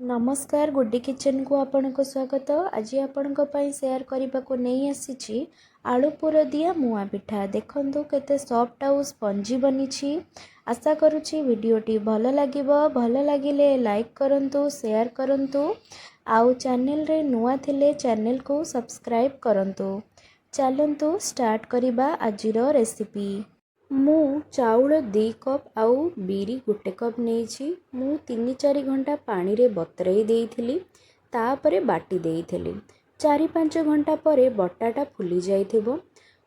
नमस्कार गुड्डी किचन को आपनको स्वागत। आज आपणक सेयार करने को नहीं आसी आलू पुर दिया मुआ पिठा। देखंतु केते सॉफ्ट आउ स्पंजी बनी। आशा करुच्ची वीडियोटी भल लगे। भल लगिले लाइक करंतु, शेयर करंतु, आउ चैनल रे नुआ थिले चैनल को सब्सक्राइब करंतु। चलंतु स्टार्ट करिबा आजिर रेसिपी। मु चाउल 2 कप आउ बिरी 1 कप नहीं। मु 3-4 घंटा पानी रे बतरई देइथिली, तापरे बाटी देइथिली। 4-5 घंटा परे बटाटा फुली जाइथिबो।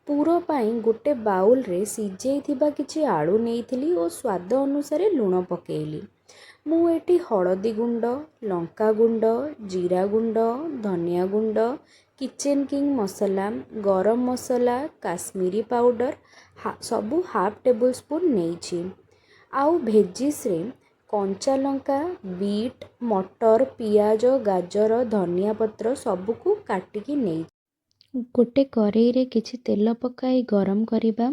पूरो पाई गोटे बाउल रे सिझेइथिबा किछि आलू नेइथिली और स्वाद अनुसार लूण पकेइली। मु एटी हळदी गुंड, लंका गुंड, जीरा गुंड, धनिया गुंड, किचन किंग मसला, गरम मसला, काश्मीरी पाउडर सबू हाफ टेबल स्पून नहीं। आउ भेजिस रे कंचा लंका, बीट, मटर, पियाज, गाजर, धनिया पत्र सबको काटिकी नहीं। गोटे करेई रे किछि तेल पकाई गरम करिबा।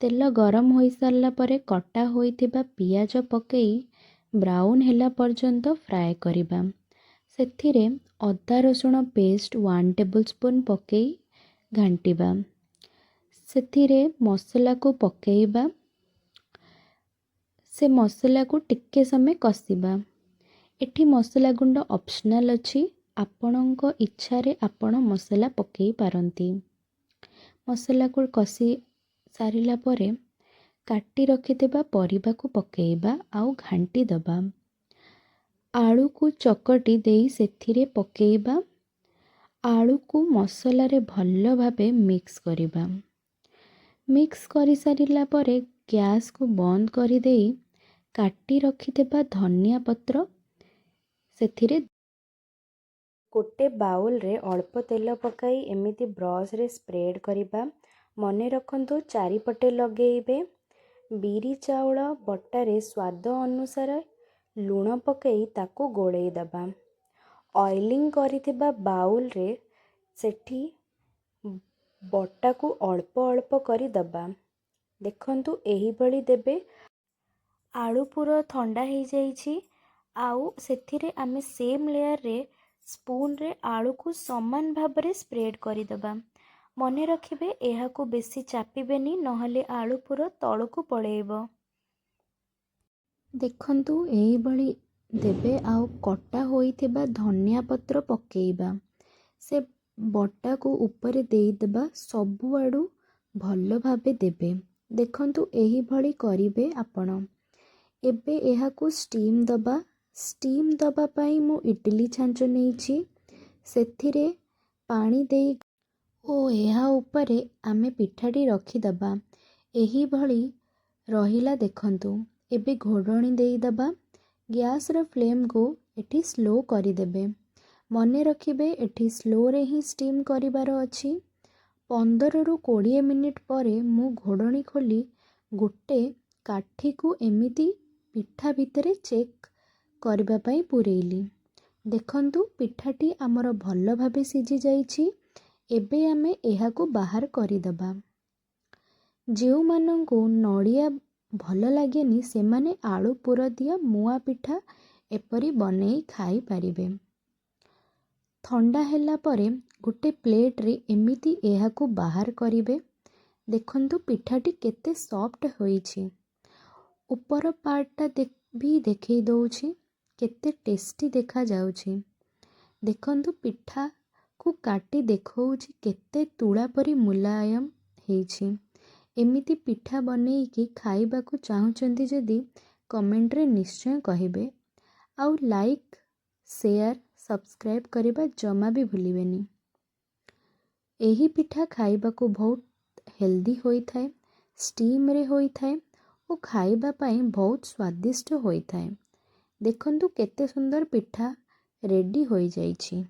तेल गरम होई सारला परे कटा होइथिबा पियाज पकई ब्राउन हैला पर्यंत फ्राए करिबा। सेथिरे अदा रसुण पेस्ट 1 टेबल स्पून पकई घांटिबा। सेथिरे मसला को पकेइबा। से मसला को टिक्के समय कसिबा। एठी मसला गुंड ऑप्शनल अछि, आपणक इच्छा रे आपण मसला पकेई पारंती। मसला को कसी सारिला परे काटी रखिथिबा परिबा को पकेइबा आउ घांटी दबा। आलू को चकटी देई सेथिरे पकेइबा। आलू को मसला रे भल्ल भाबे मिक्स करिबा। मिक्स करि सारिला परे गैस को बंद करि देई काटी रखिथिबा धनिया पत्र सेथिरे गोटे बाउल रे अल्प तेल पकाई एमिति ब्रश रे स्प्रेड करिबा। मने रखंतु चारिपटे लगेइबे। बिरी चाउल बटा रे स्वाद अनुसार लूण पकई ताको गोळेई दबा। ऑयलिंग करिथिबा बाउल रे सेठी बटा को अल्प अल्प करी दबा। देखंतु एही बळी देबे। आलू पूरा ठंडा हो जाइछि आउ सेथिरे आमे सेम लेयर रे स्पून रे आलू को समान भाव रे स्प्रेड करी दबा। मने रखिबे एहा को बेसी चापिबेनी नहले आलू पूरा तळको पळेइबो। देखंतु एही बळी देबे आउ कटा होइथिबा धनिया पत्र पकेइबा। से बटा को ऊपर देई देबा। सबु आडू भल्ल भाबे देबे। देखंतु एही भली करिबे आपण। एबे एहा को स्टीम दबा। स्टीम दबा पाई मु इडली छांच नेइछि। सेथिरे पानी देई ओ एहा ऊपरे आमे पिठाटी रखी दबा। एही भली रहिला देखंतु। एबे घोडणी देई दबा। गैस रे फ्लेम को एठी स्लो करी देबे। मने रखिबे एठी स्लो रे ही स्टीम करिबार अछि। 15 रु 20 मिनिट परे मु घोडणी खोली गोटे काठी को एमिति पिठा भितरे चेक करबा पाई पुरेइली। देखंतु पिठाटी हमर भल्ल भाबे सिझी जाइछि। एबे आमे एहा को बाहर करी दबा। जेउ मानंकु नडिया भल लागेनी से माने आलू पुर दिया मुआ पिठा एपरी बनेई खाई पारिबे। ठंडा हैला परे गोटे प्लेट रे एमिति एहा को बाहर करिबे। देखंतु पिठाटी केते सॉफ्ट होइछि। ऊपर पार्टटा भी देखई दउछि केते टेस्टी देखा जाउछि। देखंतु पिठा को काटी देखौछि केते तुळा परी मुलायम हेछि। एमिति पिठा बनेई कि खाइबा को चाहुचंती जदि कमेंट रे निश्चय कहिबे। आउ लाइक, शेयर, सब्सक्राइब करिबा जमा भी भूलिबेनी। एही पिठा खाइबा को बहुत हेल्दी होई थाए, स्टीम रे होई थाए और खाइबा पाई बहुत स्वादिष्ट होई थाए। देखंतु केते सुंदर पिठा रेडी होई जाइछि।